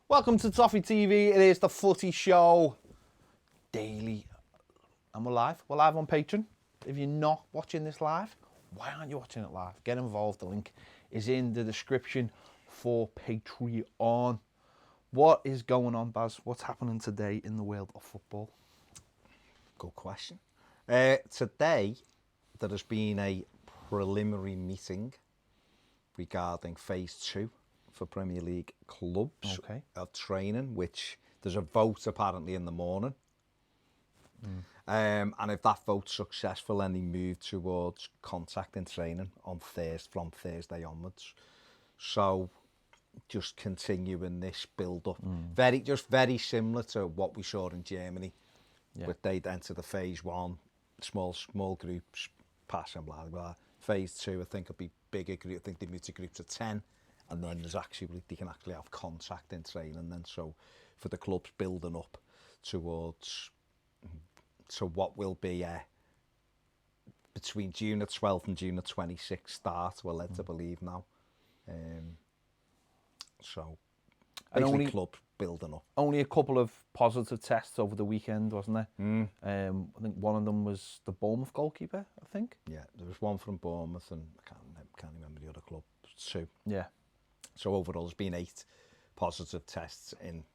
Welcome to Toffee TV. It is the Footy Show daily. And we're live. We're live on Patreon. If you're not watching this live, why aren't you watching it live? Get involved. The link is in the description for Patreon. What is going on, Baz? What's happening today in the world of football? Good question. Today, there has been a preliminary meeting regarding Phase 2 for Premier League clubs of training, which there's a vote apparently in the morning. And if that vote's successful, then they move towards contact and training on from Thursday onwards. So just continuing this build-up. Very similar to what we saw in Germany. But they'd enter the Phase 1, small groups, pass and blah, blah. Phase 2, I think, will be bigger group. I think they move to groups of 10. And then they can actually have contact in training then. So for the clubs building up towards what will be between June the 12th and June the 26th start, we're led to believe now. So basically clubs building up. Only a couple of positive tests over the weekend, wasn't there? I think one of them was the Bournemouth goalkeeper, I think. Yeah, there was one from Bournemouth and I can't remember the other club, 2. Yeah. So overall, there's been 8 positive tests in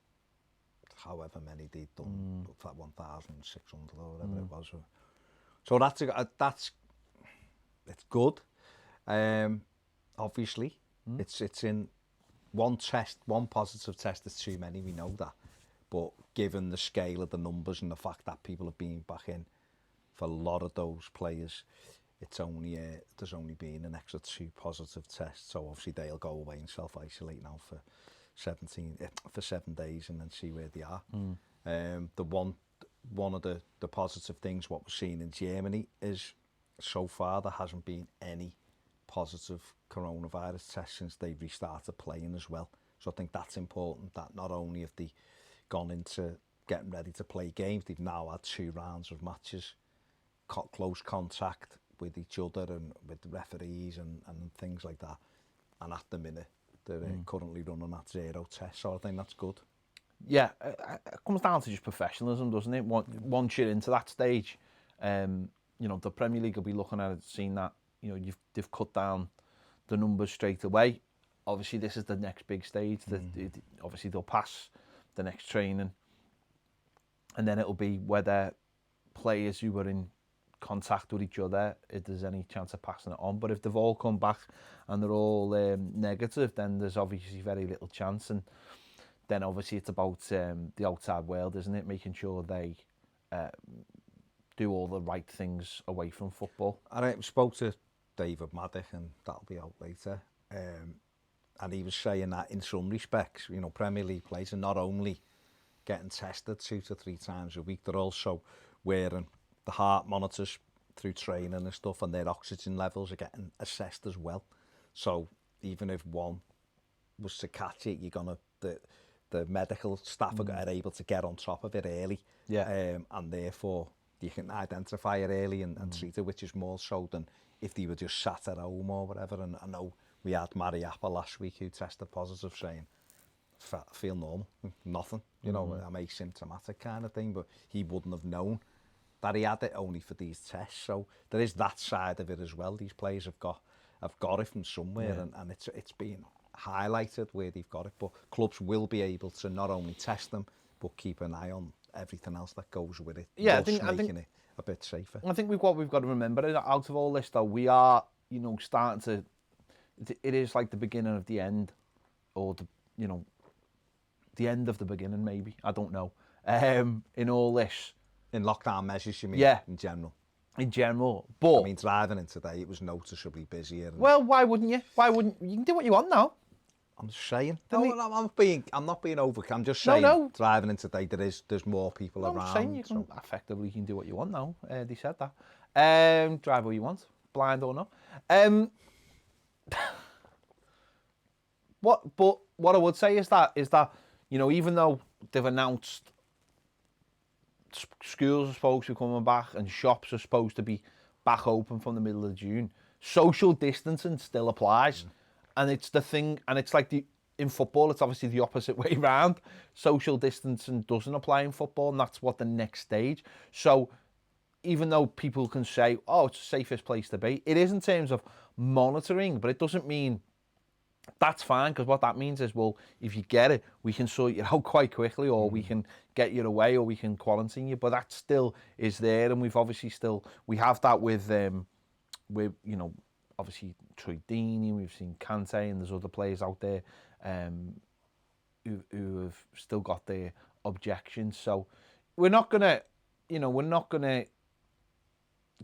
however many they'd done, 1,600 or whatever it was. So that's it's good. Obviously, it's in one positive test is too many. We know that, but given the scale of the numbers and the fact that people have been back in for a lot of those players, it's only there's only been an extra 2 positive tests, so obviously they'll go away and self-isolate now for 7 days and then see where they are. One of the positive things what we're seeing in Germany is so far there hasn't been any positive coronavirus tests since they've restarted playing as well. So I think that's important, that not only have they gone into getting ready to play games, they've now had 2 rounds of matches, close contact with each other and with the referees and things like that. And at the minute, they're currently running at 0 tests, so I think that's good. Yeah, it comes down to just professionalism, doesn't it? Once you're into that stage, the Premier League will be looking at it, seeing that they've cut down the numbers straight away. Obviously, this is the next big stage. Obviously, they'll pass the next training, and then it'll be whether players who were in contact with each other, if there's any chance of passing it on. But if they've all come back and they're all negative, then there's obviously very little chance. And then obviously it's about the outside world, isn't it? Making sure they do all the right things away from football. I spoke to David Maddock, and that'll be out later. And he was saying that in some respects, Premier League players are not only getting tested 2 to 3 times a week, they're also wearing the heart monitors through training and stuff, and their oxygen levels are getting assessed as well. So even if one was to catch it, the medical staff are able to get on top of it early. And therefore you can identify it early and treat it, which is more so than if they were just sat at home or whatever. And I know we had Mariappa last week who tested positive, saying, I feel normal, nothing, I'm asymptomatic kind of thing, but he wouldn't have known that he had it only for these tests. So there is that side of it as well. These players have got it from somewhere, and it's been highlighted where they've got it. But clubs will be able to not only test them, but keep an eye on everything else that goes with it. Yeah, I think it a bit safer. I think what we've got to remember is, out of all this, though, we are, starting to. It is like the beginning of the end, or the end of the beginning, maybe. I don't know. In all this. In lockdown measures, you mean? Yeah. In general. In general, but I mean, driving in today, it was noticeably busier. Well, why wouldn't you? You can do what you want now. I'm just saying. I'm not being over. I'm just saying. No. Driving in today, there's more people around. I'm saying you can do what you want now. They said that. Drive what you want, blind or not. What I would say is that even though they've announced schools are supposed to be coming back and shops are supposed to be back open from the middle of June, social distancing still applies. And it's the thing, and it's like in football, it's obviously the opposite way round. Social distancing doesn't apply in football, and that's what the next stage. So even though people can say, oh, it's the safest place to be, it is in terms of monitoring, but it doesn't mean that's fine, because what that means is, well, if you get it, we can sort you out quite quickly, or we can get you away, or we can quarantine you. But that still is there, and we've obviously we have that with obviously Troy Deeney, we've seen Kante, and there's other players out there who have still got their objections. So we're not gonna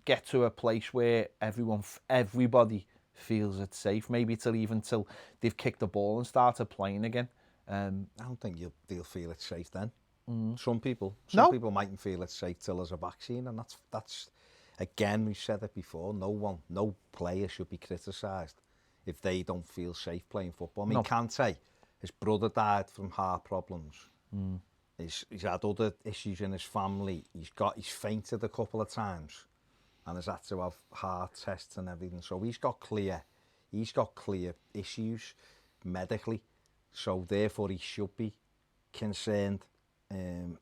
get to a place where everybody feels it's safe. Maybe till they've kicked the ball and started playing again. I don't think they'll feel it's safe then. Some people mightn't feel it's safe till there's a vaccine, and that's again, we said it before. No player should be criticised if they don't feel safe playing football. I mean, Kante, his brother died from heart problems. He's had other issues in his family. He's fainted a couple of times, and has had to have heart tests and everything. So he's got clear issues medically. So therefore he should be concerned, and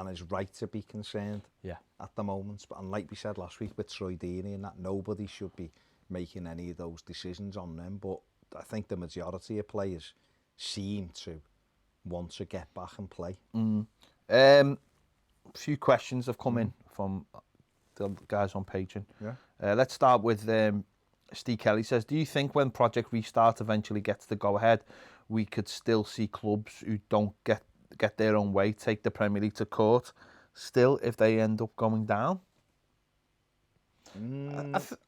is right to be concerned at the moment. But and like we said last week with Troy Deeney, and that nobody should be making any of those decisions on them. But I think the majority of players seem to want to get back and play. A few questions have come in from the guys on Patreon. Let's start with Steve Kelly says, do you think when Project Restart eventually gets the go-ahead, we could still see clubs who don't get their own way take the Premier League to court still if they end up going down?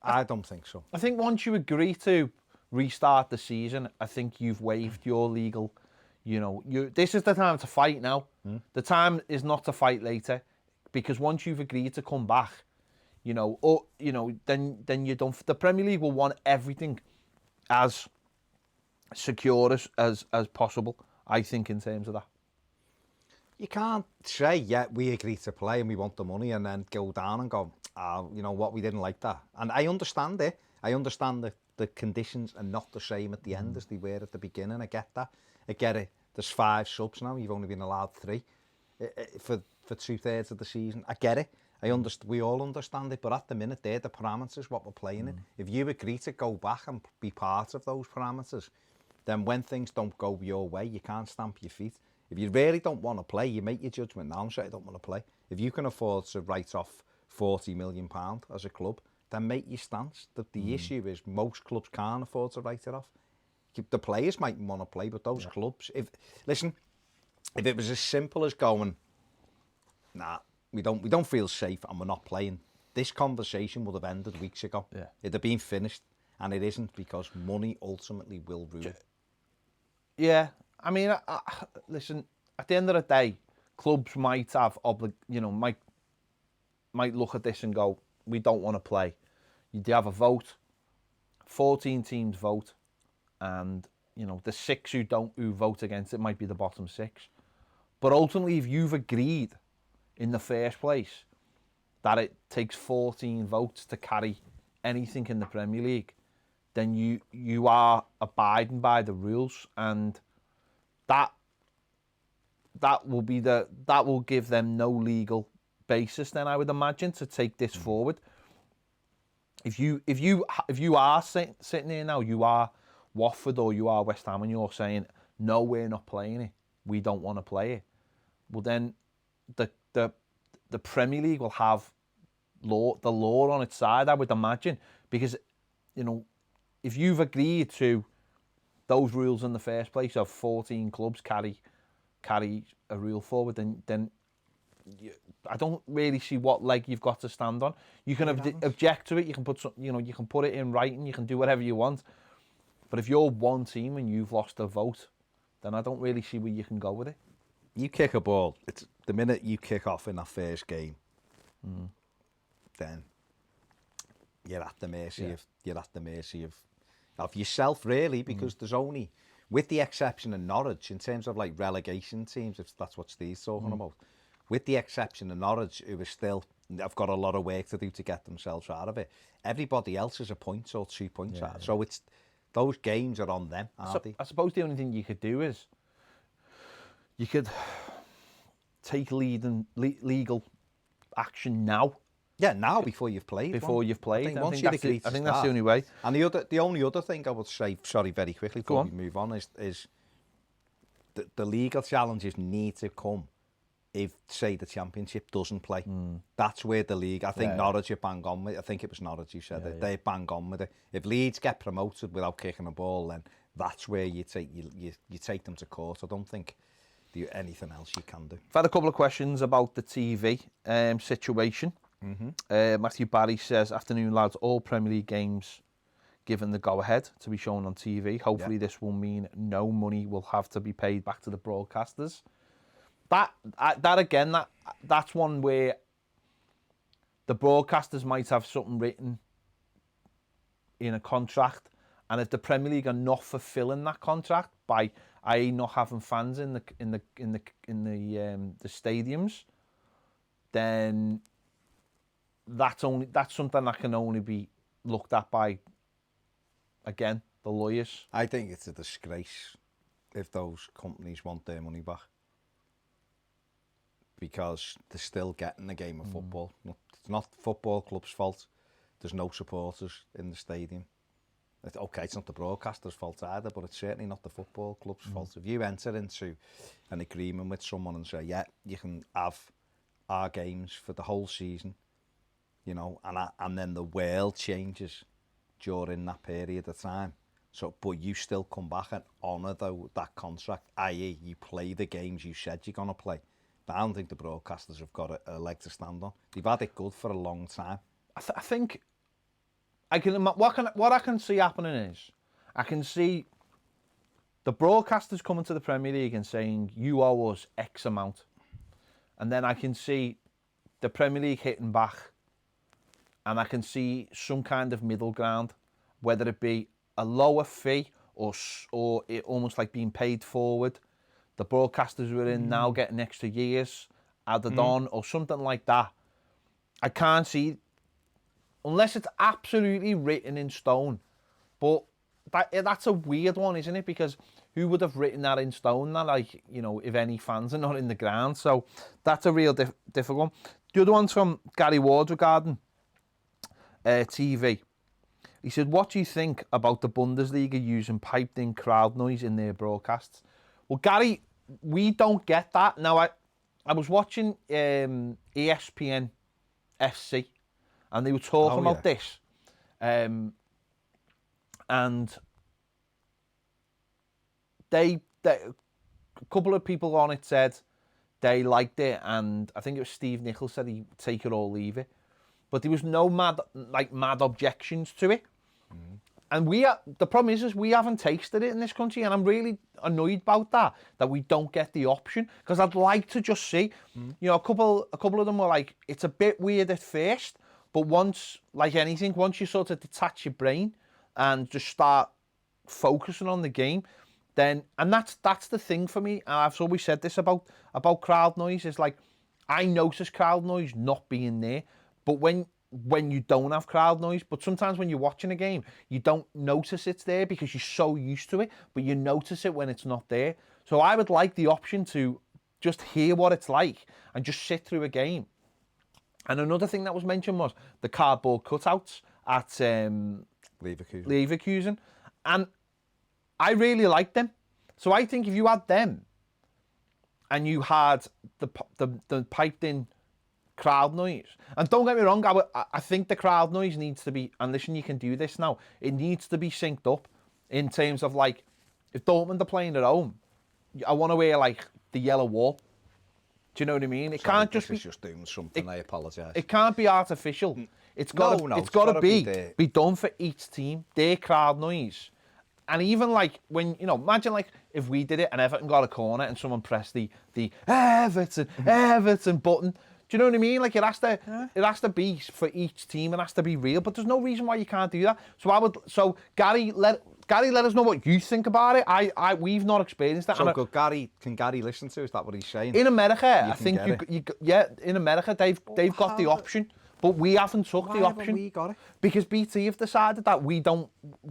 I don't think so. I think once you agree to restart the season, I think you've waived your legal, this is the time to fight now. The time is not to fight later, because once you've agreed to come back, then you don't. The Premier League will want everything as secure as possible, I think, in terms of that. You can't say, we agreed to play and we want the money, and then go down and go, we didn't like that. And I understand it. I understand that the conditions are not the same at the end as they were at the beginning. I get that. I get it. There's 5 subs now. You've only been allowed 3 for 2/3 of the season. I get it. We all understand it, but at the minute, they're the parameters, what we're playing in. If you agree to go back and be part of those parameters, then when things don't go your way, you can't stamp your feet. If you really don't want to play, you make your judgment now and say, I don't want to play. If you can afford to write off £40 million as a club, then make your stance. The issue is most clubs can't afford to write it off. The players might want to play, but those clubs, if it was as simple as going, we don't feel safe and we're not playing, this conversation would have ended weeks ago. It'd have been finished, and it isn't, because money ultimately will rule. Yeah, I mean, listen, at the end of the day, clubs might have might look at this and go, we don't want to play. They have a vote, 14 teams vote, and the 6 who vote against it might be the bottom 6. But ultimately, if you've agreed in the first place that it takes 14 votes to carry anything in the Premier League, then you are abiding by the rules, and that will give them no legal basis then, I would imagine, to take this forward. If you are sitting here now, you are Watford or you are West Ham, and you're saying, no, we're not playing it, we don't want to play it, well then the Premier League will have the law on its side, I would imagine, because if you've agreed to those rules in the first place of 14 clubs carry a rule forward, then I don't really see what leg you've got to stand on. You can object to it. You can you can put it in writing. You can do whatever you want. But if you're one team and you've lost a vote, then I don't really see where you can go with it. You kick a ball. It's the minute you kick off in that first game, then you're at the mercy of yourself, really, because there's only, with the exception of Norwich, in terms of like relegation teams, if that's what Steve's talking about, with the exception of Norwich, who are still, have got a lot of work to do to get themselves out of it, everybody else is a point or 2 points out. So Those games are on them, aren't they? I suppose the only thing you could do is you could take legal action now. Yeah, now before you've played. Before you've played. I think that's the only way. And the only other thing I would say, sorry, very quickly before we move on, is the legal challenges need to come if, say, the Championship doesn't play. That's where the league, I think Norwich are bang on with it. I think it was Norwich who said it. They bang on with it. If Leeds get promoted without kicking a ball, then that's where you take them to court. I don't think anything else you can do. I've had a couple of questions about the TV situation. Matthew Barry says, afternoon lads, all Premier League games given the go-ahead to be shown on TV. Hopefully this will mean no money will have to be paid back to the broadcasters. That's one where the broadcasters might have something written in a contract, and if the Premier League are not fulfilling that contract by, i.e., not having fans in the stadiums, then that's something that can only be looked at by, again, the lawyers. I think it's a disgrace if those companies want their money back, because they're still getting a game of football. It's not the football club's fault. There's no supporters in the stadium. It's not the broadcaster's fault either, but it's certainly not the football club's fault. If you enter into an agreement with someone and say, yeah, you can have our games for the whole season, you know, and then the world changes during that period of time. So, but you still come back and honour that contract, i.e. you play the games you said you're going to play. I don't think the broadcasters have got a leg to stand on. They've had it good for a long time. I think what I can see happening is, I can see the broadcasters coming to the Premier League and saying, you owe us X amount. And then I can see the Premier League hitting back, and I can see some kind of middle ground, whether it be a lower fee or it almost like being paid forward. The broadcasters were in now getting extra years added on or something like that. I can't see, unless it's absolutely written in stone. But that's a weird one, isn't it? Because who would have written that in stone? That, like, you know, if any fans are not in the ground. So that's a real difficult one. The other one's from Gary Ward regarding TV. He said, what do you think about the Bundesliga using piped-in crowd noise in their broadcasts? Well, Gary, we don't get that. Now, I was watching ESPN FC, and they were talking about this. And a couple of people on it said they liked it, and I think it was Steve Nichols said he'd take it or leave it. But there was no mad objections to it. And the problem is we haven't tasted it in this country, and I'm really annoyed about that we don't get the option, because I'd like to just see, you know, a couple of them were like, it's a bit weird at first, but once, like anything, once you sort of detach your brain and just start focusing on the game, then, and that's the thing for me, and I've always said this about crowd noise, is like, I notice crowd noise not being there, but when you don't have crowd noise, but sometimes when you're watching a game, you don't notice it's there because you're so used to it, but you notice it when it's not there. So I would like the option to just hear what it's like and just sit through a game. And another thing that was mentioned was the cardboard cutouts at Leverkusen. And I really like them. So I think if you had them and you had the piped in crowd noise, and don't get me wrong, I think the crowd noise needs to be, and listen, you can do this now, it needs to be synced up in terms of, like, if Dortmund are playing at home, I want to wear like the yellow wall. Do you know what I mean? It can't just be just doing something. I apologise. It can't be artificial. It's got to be done for each team. Their crowd noise. And even like when, you know, imagine like if we did it and Everton got a corner and someone pressed the Everton button. Do you know what I mean? Like it has to be for each team. It has to be real. But there's no reason why you can't do that. So Gary, let us know what you think about it. We've not experienced that. So can Gary listen to? Is that what he's saying? In America, I think in America they've got the option. But we haven't took Why the haven't option. we got it? Because BT have decided that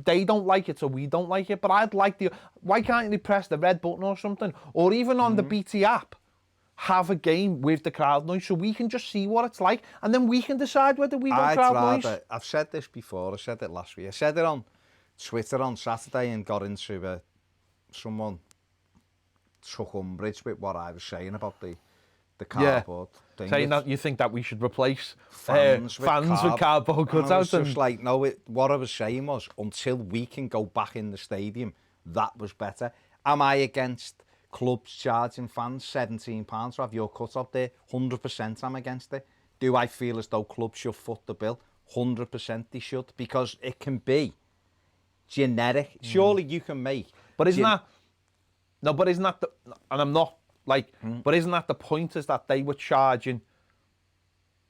they don't like it, so we don't like it. But I'd like why can't they press the red button or something? Or even on the BT app, have a game with the crowd noise so we can just see what it's like, and then we can decide whether we want crowd noise. I've said this before, I said it last week. I said it on Twitter on Saturday and got into someone took umbrage with what I was saying about the cardboard thing. Saying that you think that we should replace fans with cardboard cutouts. I was just like, no, what I was saying was, until we can go back in the stadium, that was better. Am I against clubs charging fans £17 to have your cutout there? 100% I'm against it. Do I feel as though clubs should foot the bill? 100% they should, because it can be generic. Surely you can make... But isn't that... No, but isn't that the... And I'm not... Like, but isn't that the point, is that they were charging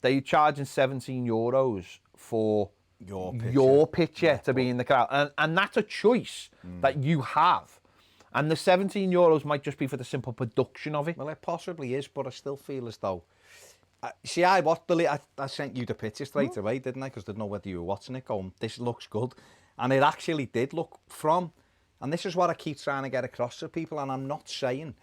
€17 for your picture to be in the crowd. And that's a choice that you have. And the €17 might just be for the simple production of it. Well, it possibly is, but I still feel as though... See, I sent you the picture straight away, didn't I? Because I didn't know whether you were watching it, going, this looks good. And it actually did look from... And this is what I keep trying to get across to people, and I'm not saying...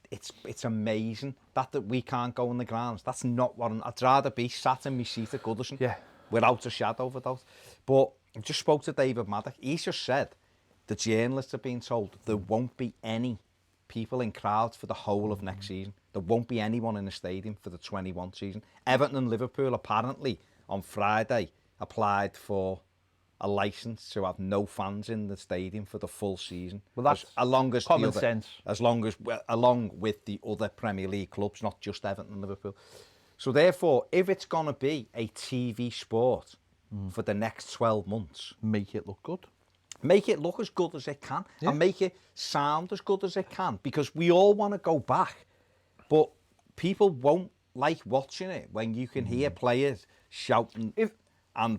It's amazing that we can't go in the grounds. That's not what I'd rather be sat in my seat at Goodison, without a shadow of a doubt. But I just spoke to David Maddock. He's just said the journalists have been told there won't be any people in crowds for the whole of next season. There won't be anyone in the stadium for the 21 season. Everton and Liverpool apparently on Friday applied for a licence to have no fans in the stadium for the full season. Well, that's common sense. Along with the other Premier League clubs, not just Everton and Liverpool. So therefore, if it's going to be a TV sport for the next 12 months... Make it look good. Make it look as good as it can. And make it sound as good as it can. Because we all want to go back. But people won't like watching it when you can hear players shouting...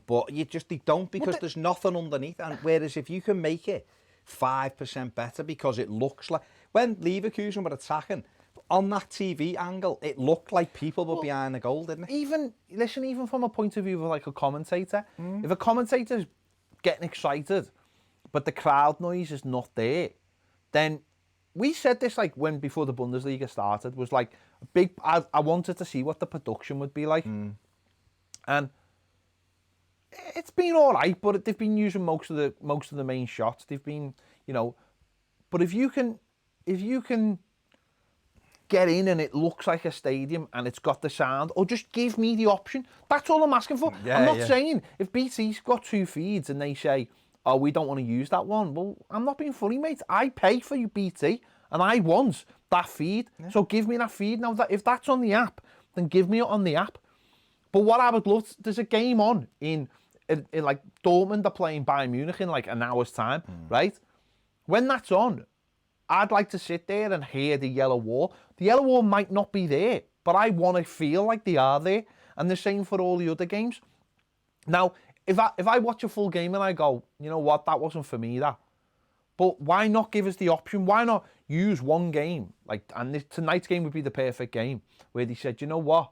But they don't, because there's nothing underneath. And whereas if you can make it 5% better, because it looks like... When Leverkusen were attacking, on that TV angle, it looked like people were behind the goal, didn't it? Even from a point of view of like a commentator, if a commentator's getting excited, but the crowd noise is not there, then... We said this like before the Bundesliga started, was like a big... I wanted to see what the production would be like. And... It's been all right, but they've been using most of the main shots. They've been, but if you can get in and it looks like a stadium and it's got the sound, or just give me the option. That's all I'm asking for. I'm not saying if BT's got 2 feeds and they say, oh, we don't want to use that one. Well, I'm not being funny, mate. I pay for you BT and I want that feed. So give me that feed. Now, if that's on the app, then give me it on the app. But what I would love, there's a game on in like Dortmund are playing Bayern Munich in like an hour's time, right? When that's on, I'd like to sit there and hear the yellow wall. The yellow wall might not be there, but I want to feel like they are there. And the same for all the other games. Now, if I watch a full game and I go, you know what, that wasn't for me, that. But why not give us the option? Why not use one game? Tonight's game would be the perfect game, where they said, you know what?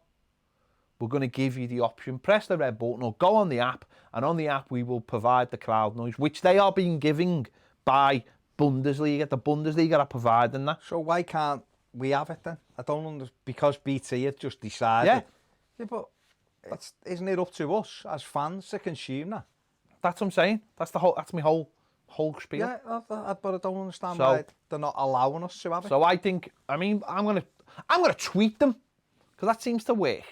We're going to give you the option. Press the red button or go on the app. And on the app, we will provide the crowd noise, which they are being given by Bundesliga. The Bundesliga are providing that. So why can't we have it then? I don't understand. Because BT have just decided. Yeah, but isn't it up to us as fans to consume that? That's what I'm saying. That's my whole spiel. Yeah, but I don't understand why they're not allowing us to have it. So I'm gonna tweet them, because that seems to work.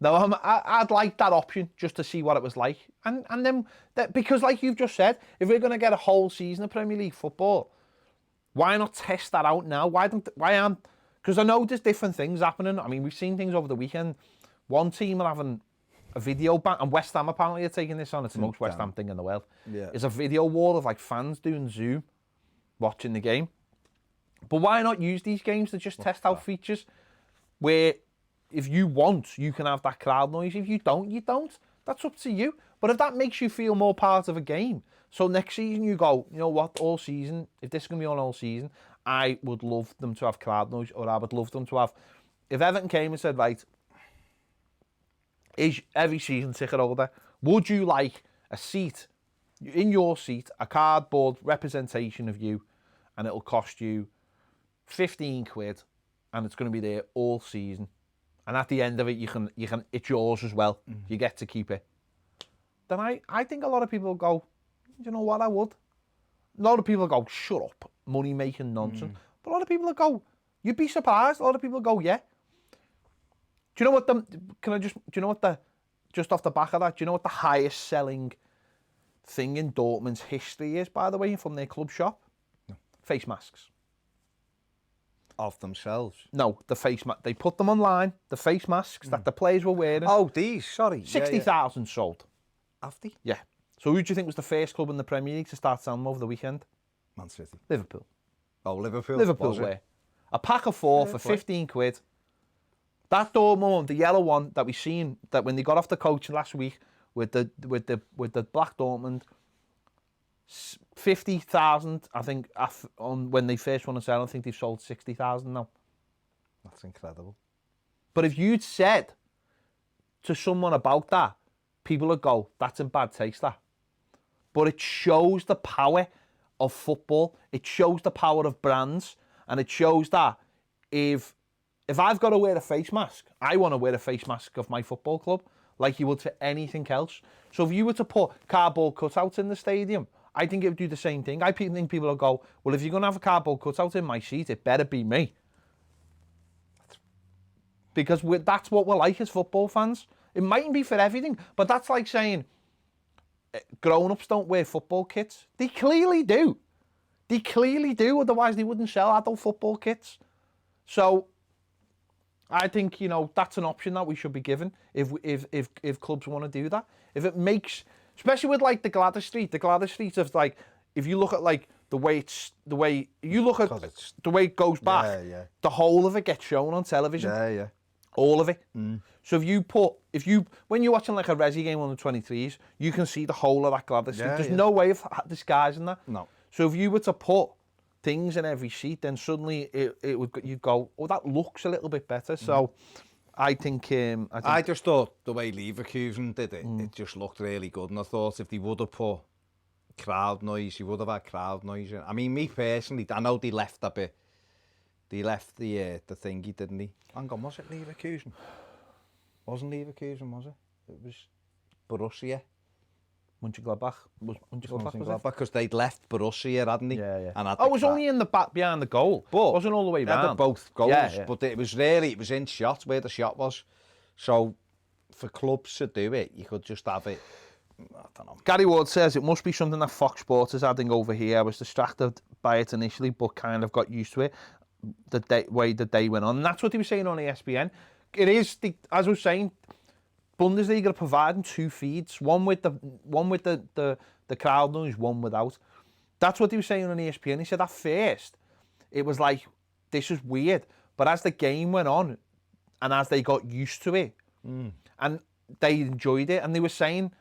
No, I'd like that option just to see what it was like, and then because like you've just said, if we're going to get a whole season of Premier League football, why not test that out now? Because I know there's different things happening. I mean, we've seen things over the weekend. One team are having a video ban, and West Ham apparently are taking this on. It's the most West Ham thing in the world. Yeah, it's a video wall of like fans doing Zoom, watching the game. But why not use these games to just test out features where, if you want, you can have that crowd noise. If you don't, you don't. That's up to you. But if that makes you feel more part of a game, so next season you go, you know what, all season, if this is going to be on all season, I would love them to have crowd noise, or I would love them to have... If Everton came and said, right, is every season ticket holder, would you like a seat, in your seat, a cardboard representation of you, and it'll cost you 15 quid, and it's going to be there all season, and at the end of it, you can it's yours as well. You get to keep it. Then I think a lot of people will go, you know what, I would. A lot of people will go, shut up, money making nonsense. But a lot of people will go, you'd be surprised. A lot of people will go, yeah. Do you know what just off the back of that, do you know what the highest selling thing in Dortmund's history is, by the way, from their club shop? No. Face masks. Of themselves? No, the face mask. They put them online, the face masks that the players were wearing. Oh, these, sorry. 60,000 sold. Have they? Yeah. So who do you think was the first club in the Premier League to start selling them over the weekend? Man City. Liverpool. Oh, Liverpool. Liverpool were. A pack of 4 for 15 quid. That Dortmund one, the yellow one that we seen, that when they got off the coach last week with the black Dortmund, 50,000, I think, on when they first won a sale, I think they've sold 60,000 now. That's incredible. But if you'd said to someone about that, people would go, that's in bad taste, that. But it shows the power of football. It shows the power of brands. And it shows that if I've got to wear a face mask, I want to wear a face mask of my football club like you would to anything else. So if you were to put cardboard cutouts in the stadium, I think it would do the same thing. I think people will go, well, if you're going to have a cardboard cutout in my seat, it better be me. Because that's what we're like as football fans. It mightn't be for everything, but that's like saying grown-ups don't wear football kits. They clearly do. They clearly do, otherwise they wouldn't sell adult football kits. So I think, that's an option that we should be given if clubs want to do that. If it makes, especially with like the Gladys Street of like, if you look at like the way it goes back, the whole of it gets shown on television. Yeah. All of it. So when you're watching like a Resi game on the 23s, you can see the whole of that Gladys Street. There's no way of disguising that. No. So if you were to put things in every seat, then suddenly you'd go, oh, that looks a little bit better. So I think I just thought the way Leverkusen did it, it just looked really good. And I thought if they would have put crowd noise, you would have had crowd noise. I mean, me personally, I know they left a bit. They left the thingy, didn't they? Hang on, was it Leverkusen? Wasn't Leverkusen, was it? It was Borussia. Mönchengladbach. Mönchengladbach, because they'd left Borussia, hadn't they? Yeah. And it was only in the back behind the goal. But it wasn't all the way round. Both goals, yeah. But it was in shot, where the shot was. So for clubs to do it, you could just have it. I don't know. Gary Ward says it must be something that Fox Sports is adding over here. I was distracted by it initially, but kind of got used to it the way the day went on. And that's what he was saying on ESPN. It is, as I was saying, Bundesliga are providing 2 feeds, one with the crowd noise, one without. That's what he was saying on ESPN. He said at first it was like, this is weird, but as the game went on and as they got used to it, and they enjoyed it, and they were saying,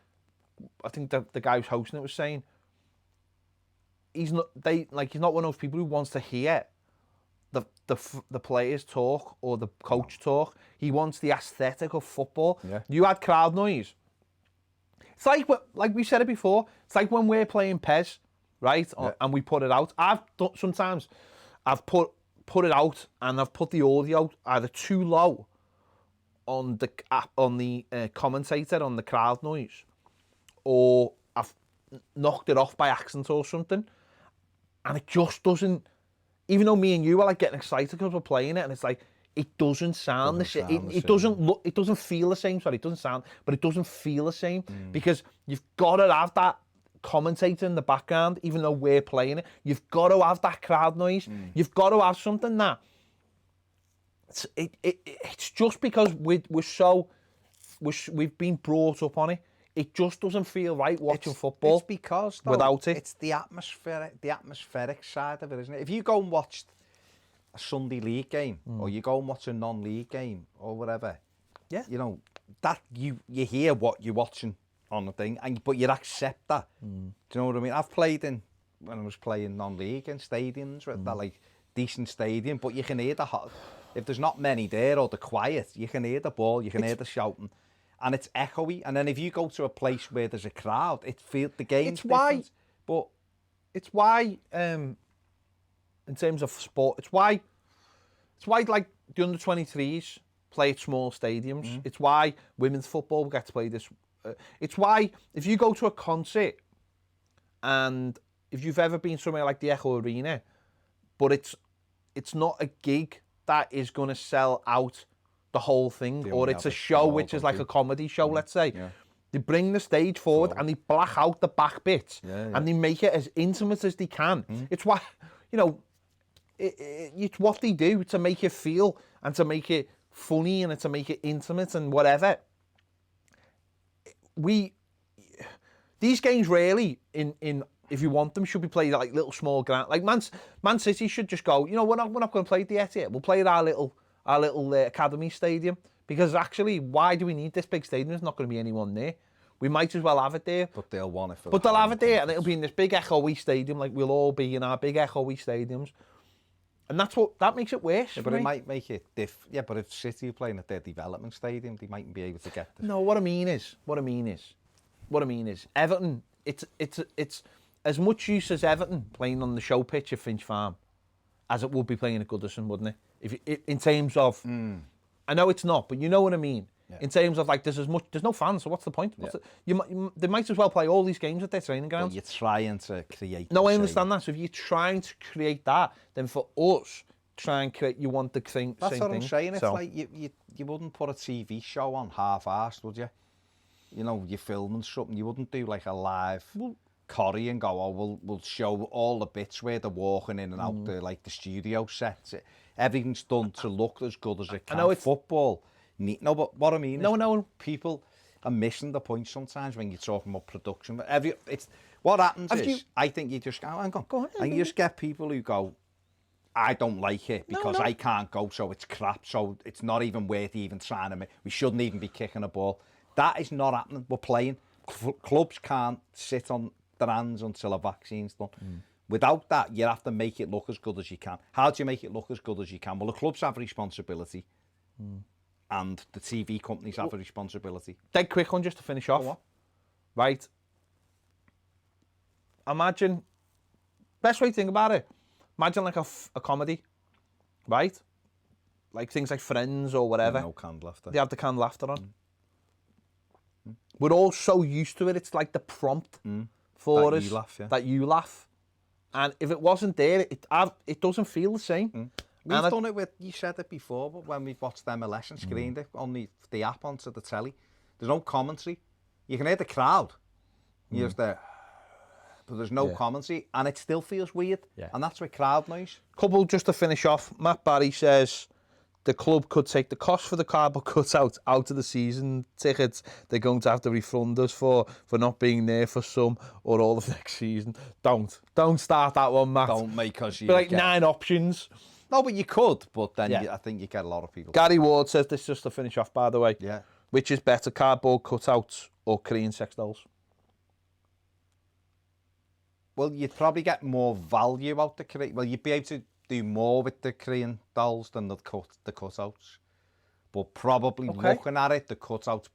I think the guy who's hosting it was saying, he's not one of those people who wants to hear the players talk or the coach talk. He wants the aesthetic of football. Yeah. You had crowd noise. It's like we said it before. It's like when we're playing PES, right? Yeah. And we put it out. Sometimes I've put it out and I've put the audio either too low on the commentator on the crowd noise, or I've knocked it off by accident or something, and it just doesn't. Even though me and you are like getting excited because we're playing it, and it's like it doesn't sound the same. It doesn't look. It doesn't feel the same. Sorry, it doesn't sound, but it doesn't feel the same because you've got to have that commentator in the background. Even though we're playing it, you've got to have that crowd noise. You've got to have something that. It's just because we've been brought up on it. It just doesn't feel right watching football. It's because though, without it. It's the atmospheric side of it, isn't it? If you go and watch a Sunday league game, or you go and watch a non-league game, or whatever, that you hear what you're watching on the thing, but you accept that. Do you know what I mean? I've played when I was playing non-league in stadiums with that like decent stadium, but you can hear if there's not many there or they're quiet, you can hear the ball, you can hear the shouting. and it's echoey. And then if you go to a place where there's a crowd, it feels the game's different. But it's why, in terms of sport, it's why like the under-23s play at small stadiums. It's why women's football gets to play this. It's why if you go to a concert, and if you've ever been somewhere like the Echo Arena, but it's not a gig that is going to sell out the whole thing, or it's a show which is like a comedy show, let's say. Yeah. They bring the stage forward and they black out the back bit and they make it as intimate as they can. It's why, it's what they do to make it feel and to make it funny and to make it intimate and whatever. These games really, in if you want them, should be played at like little small ground. Like Man City should just go, we're not going to play at the Etihad. We'll play at our little academy stadium, because actually, why do we need this big stadium? There's not going to be anyone there. We might as well have it there. But they'll want it for. But they'll have it there, and it'll be in this big echoey stadium, like we'll all be in our big echoey stadiums, and that makes it worse. Yeah, but it might make it Yeah, but if City are playing at their development stadium, they mightn't be able to get this. No, what I mean is, Everton. It's as much use as Everton playing on the show pitch at Finch Farm as it would be playing at Goodison, wouldn't it? In terms of, I know it's not, but you know what I mean. Yeah. In terms of like, there's no fans, so what's the point? They might as well play all these games at their training grounds. Well, you're trying to create. No, I understand that. So if you're trying to create that, then for us, try and create. You want the thing. That's same what thing. I'm saying. It's like you wouldn't put a TV show on half-assed, would you? You're filming something. You wouldn't do like a live corrie and go, we'll show all the bits where they're walking in and out the studio sets. Everything's done to look as good as it can. I know it's football. No, but what I mean is people are missing the point sometimes when you're talking about production. But what happens is, I think you just go on, and you just get people who go, I don't like it because I can't go, so it's crap, so it's not even worth even trying to make. We shouldn't even be kicking a ball. That is not happening. We're playing. Clubs can't sit on their hands until a vaccine's done. Without that, you have to make it look as good as you can. How do you make it look as good as you can? Well, the clubs have a responsibility, and the TV companies have a responsibility. Dead quick one just to finish off. Right. Imagine, best way to think about it, imagine like a comedy, right? Like things like Friends or whatever. No canned laughter. They have the canned laughter on. We're all so used to it. It's like the prompt for us that you laugh. And if it wasn't there, it doesn't feel the same. We've done it with, you said it before, but when we've watched MLS and screened it on the app onto the telly, there's no commentary. You can hear the crowd. You're just there, but there's no commentary, and it still feels weird. Yeah. And that's with crowd noise. Couple just to finish off. Matt Barry says the club could take the cost for the cardboard cutout out of the season tickets. They're going to have to refund us for not being there for some or all of next season. Don't start that one, Matt. Don't make us. Like 9 options. No, but you could. But then I think you get a lot of people. Gary Ward says this just to finish off, by the way. Yeah. Which is better, cardboard cutouts or Korean sex dolls? Well, you'd probably get more value out the Korean. Well, you'd be able to do more with the Korean dolls than the cutouts. But probably looking at it, the cutouts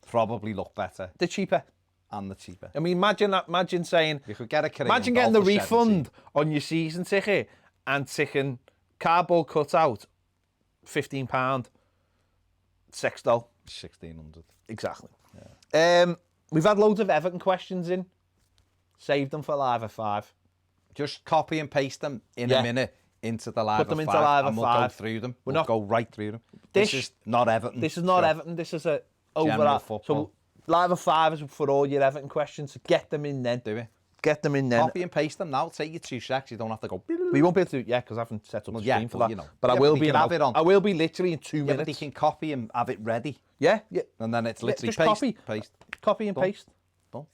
probably look better. They're cheaper. And they're cheaper. I mean, imagine saying... You could get a Korean imagine getting the refund on your season ticket and taking cardboard cutout, £15, sex doll. 1,600. Exactly. Yeah. We've had loads of Everton questions in. Saved them for Live at 5. Just copy and paste them in a minute into the Live Put them at into 5, Live at and we'll 5. go through them. We'll go right through them. This is not Everton. This is not Everton. This is a overall football. So Live at 5 is for all your Everton questions. So get them in then. Do it. Get them in then. Copy and paste them now. It'll take you 2 seconds. You don't have to go. We won't be able to, because I haven't set up the screen for that. You know. But I will be. I will be literally in 2 minutes. But you can copy and have it ready. Yeah. And then it's literally just paste. Copy and paste. Done.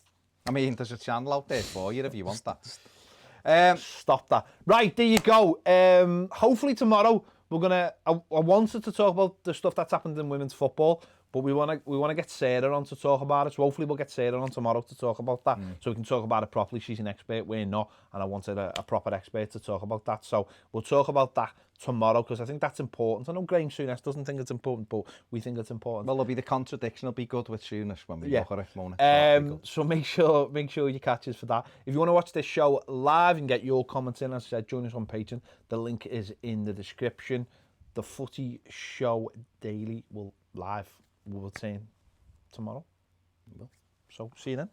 I mean, there's a channel out there for you if you want that. Stop that. Right, there you go. Hopefully tomorrow we're gonna. I wanted to talk about the stuff that's happened in women's football, But we want to get Sarah on to talk about it. So hopefully we'll get Sarah on tomorrow to talk about that. So we can talk about it properly. She's an expert, we're not. And I wanted a proper expert to talk about that. So we'll talk about that tomorrow because I think that's important. I know Graham Souness doesn't think it's important, but we think it's important. Well, there'll be the contradiction. It'll be good with Souness when we look at it, won't it? So make sure you catch us for that. If you want to watch this show live and get your comments in, as I said, join us on Patreon. The link is in the description. The Footy Show Daily will live. We'll return tomorrow. So see you then.